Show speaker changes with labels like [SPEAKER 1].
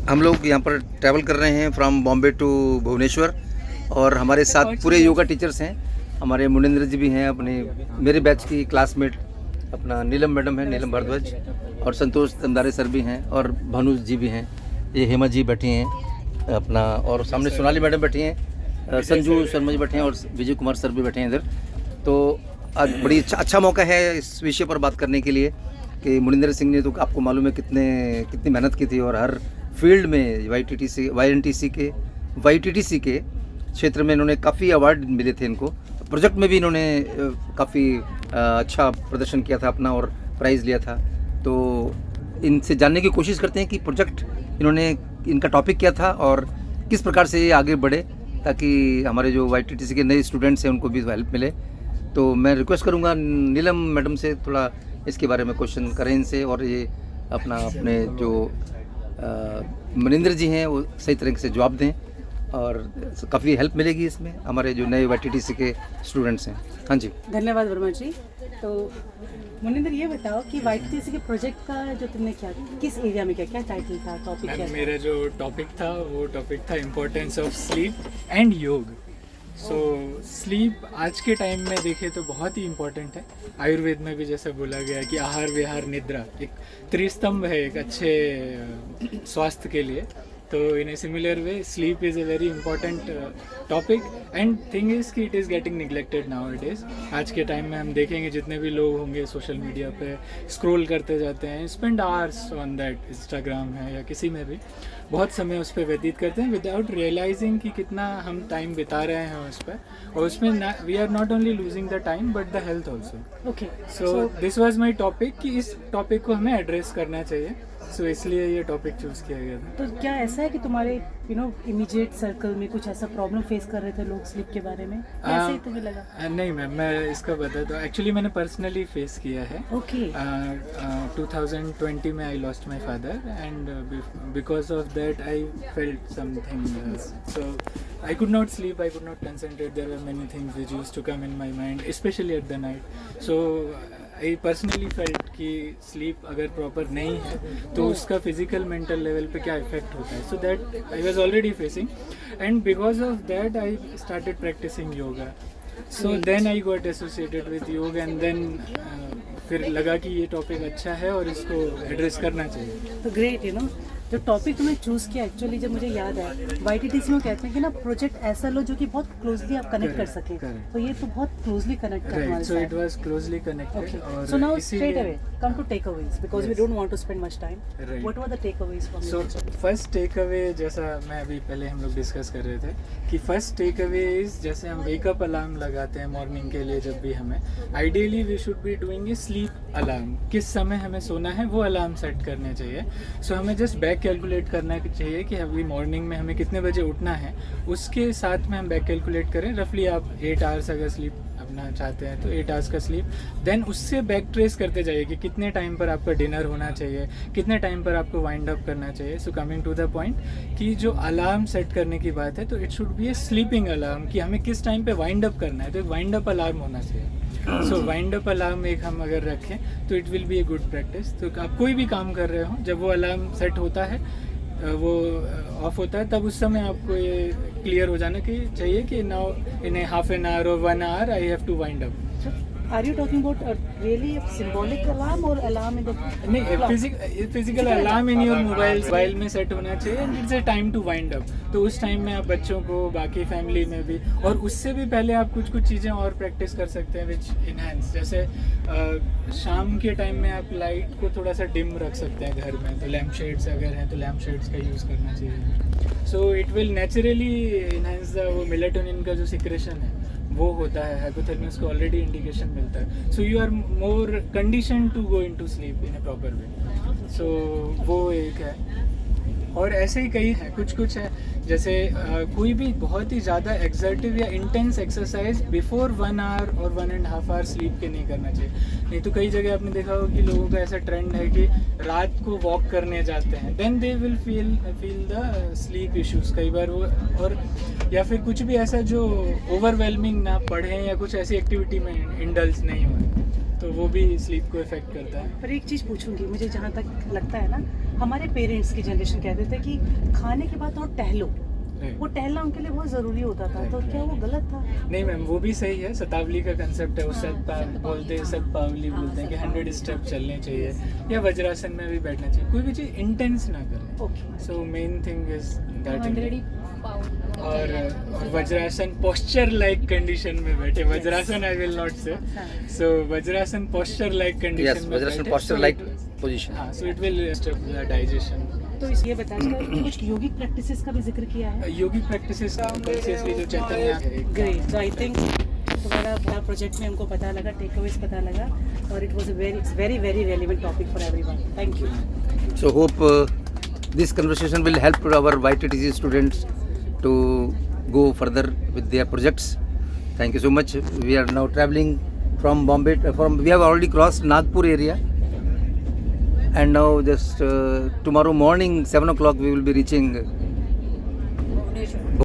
[SPEAKER 1] हम लोग यहाँ पर ट्रैवल कर रहे हैं फ्रॉम बॉम्बे टू भुवनेश्वर और हमारे साथ पूरे योगा टीचर्स हैं। हमारे मुनिंद्र जी भी हैं, अपने मेरे बैच की क्लासमेट अपना नीलम मैडम है, नीलम भारद्वाज, और संतोष दमदारे सर भी हैं और भानु जी भी हैं। ये हेमा जी बैठी हैं अपना, और सामने सोनाली मैडम बैठी हैं, संजू शर्मा जी बैठे हैं और विजय कुमार सर भी बैठे हैं इधर। तो आज बड़ी अच्छा मौका है इस विषय पर बात करने के लिए कि मुनिंद्र सिंह ने तो आपको मालूम है कितनी मेहनत की थी और हर फील्ड में वाईटीटीसी के क्षेत्र में इन्होंने काफ़ी अवार्ड मिले थे इनको। प्रोजेक्ट में भी इन्होंने काफ़ी अच्छा प्रदर्शन किया था अपना और प्राइज़ लिया था। तो इनसे जानने की कोशिश करते हैं कि प्रोजेक्ट इनका टॉपिक क्या था और किस प्रकार से ये आगे बढ़े, ताकि हमारे जो वाईटीटीसी के नए स्टूडेंट्स हैं उनको भी हेल्प मिले। तो मैं रिक्वेस्ट करूँगा नीलम मैडम से थोड़ा इसके बारे में क्वेश्चन करें इनसे, और ये अपने जो मनिंदर जी हैं वो सही तरीके से जवाब दें और काफ़ी हेल्प मिलेगी इसमें हमारे जो नए वाईटीटीसी के स्टूडेंट्स हैं। हाँ जी,
[SPEAKER 2] धन्यवाद वर्मा जी। तो मुनिंदर, ये बताओ कि वाईटीटीसी के प्रोजेक्ट का जो तुमने किया, किस एरिया में क्या टाइटल था, टॉपिक क्या था?
[SPEAKER 3] मेरा जो टॉपिक था वो टॉपिक था इम्पोर्टेंस ऑफ स्लीप एंड योग। सो स्लीप आज के टाइम में देखें तो बहुत ही इम्पोर्टेंट है। आयुर्वेद में भी जैसे बोला गया है कि आहार विहार निद्रा एक त्रिस्तंभ है एक अच्छे स्वास्थ्य के लिए। तो in a similar way sleep is a very important topic and thing is कि it is getting neglected now it is. आज के टाइम में हम देखेंगे जितने भी लोग होंगे सोशल मीडिया पे स्क्रॉल करते जाते हैं, spend hours on that, Instagram है या किसी में भी बहुत समय उस पर व्यतीत करते हैं विदाउट रियलाइजिंग कि कितना हम टाइम बिता रहे हैं उस पर, और उसमें we are not only losing the time but the health also.
[SPEAKER 2] Okay,
[SPEAKER 3] so this was my topic कि इस टॉपिक को हमें एड्रेस करना चाहिए। सो इसलिए ये टॉपिक चूज़ किया गया था।
[SPEAKER 2] तो क्या ऐसा है कि तुम्हारे इमीडिएट सर्कल में कुछ ऐसा प्रॉब्लम फेस कर रहे थे लोग स्लीप के बारे में, ऐसे ही तुम्हें लगा?
[SPEAKER 3] नहीं मैम, मैं इसका बता दूँ, एक्चुअली मैंने पर्सनली फेस किया है।
[SPEAKER 2] ओके।
[SPEAKER 3] 2020 में I lost my father and because of that I felt something, so I could not sleep, I could not concentrate, there were many things which used to come in my mind, especially at the night. So I personally felt कि sleep अगर proper नहीं है तो उसका physical mental level पे क्या effect होता है. So that I was already facing, and because of that I started practicing yoga. So then I got associated with yoga and then फिर लगा कि ये टॉपिक अच्छा है और इसको एड्रेस करना चाहिए।
[SPEAKER 2] तो ग्रेट, जो टॉपिक तुमने चूज़ किया, एक्चुअली जब मुझे याद है वाईटीटीसी में कहते हैं कि ना प्रोजेक्ट ऐसा लो जो कि बहुत क्लोजली आप कनेक्ट कर सके, तो ये तो बहुत क्लोजली कनेक्ट कर रहा है।
[SPEAKER 3] So it was closely connected. और
[SPEAKER 2] so now straight away come to takeaways because we don't want to spend much time. What were the takeaways from
[SPEAKER 3] so first takeaway, जैसा मैं अभी पहले हम लोग डिस्कस कर रहे थे कि फर्स्ट टेकअवे इज जैसे हम वेकअप अलार्म लगाते हैं मॉर्निंग के लिए, जब भी हमें ideally we should be doing a sleep alarm. किस समय हमें सोना है वो अलार्म सेट करने चाहिए। सो हमें जस्ट बैक कैलकुलेट करना चाहिए कि अभी मॉर्निंग में हमें कितने बजे उठना है, उसके साथ में हम बैक कैलकुलेट करें। रफली आप 8 आवर्स अगर स्लीप अपना चाहते हैं तो 8 आवर्स का स्लीप, देन उससे बैक ट्रेस करते जाइए कि कितने टाइम पर आपका डिनर होना चाहिए, कितने टाइम पर आपको वाइंड अप करना चाहिए। So coming to the point कि जो अलार्म सेट करने की बात है तो it should be a sleeping alarm, कि हमें किस टाइम पे वाइंड अप करना है, तो एक वाइंड अप अलार्म होना चाहिए। सो वाइंड अप अलार्म एक हम अगर रखें तो it will be a good practice. तो आप कोई भी काम कर रहे हो, जब वो अलार्म सेट होता है, वो ऑफ होता है, तब उस समय आपको ये क्लियर हो जाना कि चाहिए कि now in a half an hour और 1 hour I have to wind up.
[SPEAKER 2] Are you talking about really symbolic alarm और अलार्म इन द
[SPEAKER 3] नहीं, physical alarm in your mobile में सेट होना चाहिए and it's a time to wind up. तो उस time में आप बच्चों को, बाकी फैमिली में भी, और उससे भी पहले आप कुछ चीज़ें और प्रैक्टिस कर सकते हैं विच इनहेंस। जैसे शाम के टाइम में आप लाइट को थोड़ा सा डिम रख सकते हैं घर में, तो लैम्प शेड्स अगर हैं तो लैम्प शेड्स का यूज़ करना चाहिए। सो it will naturally enhance the वो मेलाटोनिन का जो सिक्रेशन है वो होता है, हाइपोथैलेमस को ऑलरेडी इंडिकेशन मिलता है। So you are more condition to go into sleep in a proper way. So वो एक है, और ऐसे ही कई हैं, कुछ है जैसे कोई भी बहुत ही ज़्यादा एक्सर्टिव या इंटेंस एक्सरसाइज बिफोर 1 आवर और 1.5 आवर स्लीप के नहीं करना चाहिए। नहीं तो कई जगह आपने देखा हो कि लोगों का ऐसा ट्रेंड है कि रात को वॉक करने जाते हैं, then they will feel the sleep issues कई बार वो, और या फिर कुछ भी ऐसा जो ओवरवेलमिंग ना पढ़ें या कुछ ऐसी एक्टिविटी में इंडल्ज नहीं हो। तो वो भी स्लीप को इफेक्ट करता है।
[SPEAKER 2] पर एक चीज़ पूछूंगी, मुझे जहाँ तक लगता है ना, हमारे पेरेंट्स की जनरेशन कहते थे कि खाने के बाद और टहलो, वो टहलना उनके लिए बहुत ज़रूरी होता था, तो क्या वो गलत था?
[SPEAKER 3] नहीं मैम, वो भी सही है। शतावली का कंसेप्ट है, वो बोलते हैं, शतपावली बोलते हैं कि 100 स्टेप चलने चाहिए, या वज्रासन में भी बैठना चाहिए। कोई भी चीज़ इंटेंस ना करें।
[SPEAKER 2] Okay.
[SPEAKER 3] So main thing is that.
[SPEAKER 4] 100 pound
[SPEAKER 3] और वज्रासन पोस्चर लाइक कंडीशन में बैठे। वज्रासन आई will not say. So Vajrasana posture like
[SPEAKER 1] yes,
[SPEAKER 3] condition में
[SPEAKER 1] वज्रासन
[SPEAKER 3] बैठे,
[SPEAKER 1] posture
[SPEAKER 3] so
[SPEAKER 1] like
[SPEAKER 3] it-
[SPEAKER 1] position.
[SPEAKER 3] हाँ, so it will disturb the digestion.
[SPEAKER 2] तो इसलिए बताइए, कुछ योगिक प्रैक्टिसेस का भी जिक्र किया है?
[SPEAKER 3] योगिक प्रैक्टिसेस कॉन्शियसली जो चैतन्य
[SPEAKER 2] ग्रेट। तो आई थिंक तुम्हारा बड़ा प्रोजेक्ट में हमको पता लगा, टेक अवेज पता लगा, और it was a very very relevant topic for everyone. Thank you.
[SPEAKER 1] So hope this conversation will help our YTTC students to go further with their projects. Thank you so much. We are now traveling from Bombay. We have already crossed Nagpur area, and now just tomorrow morning 7 o'clock we will be reaching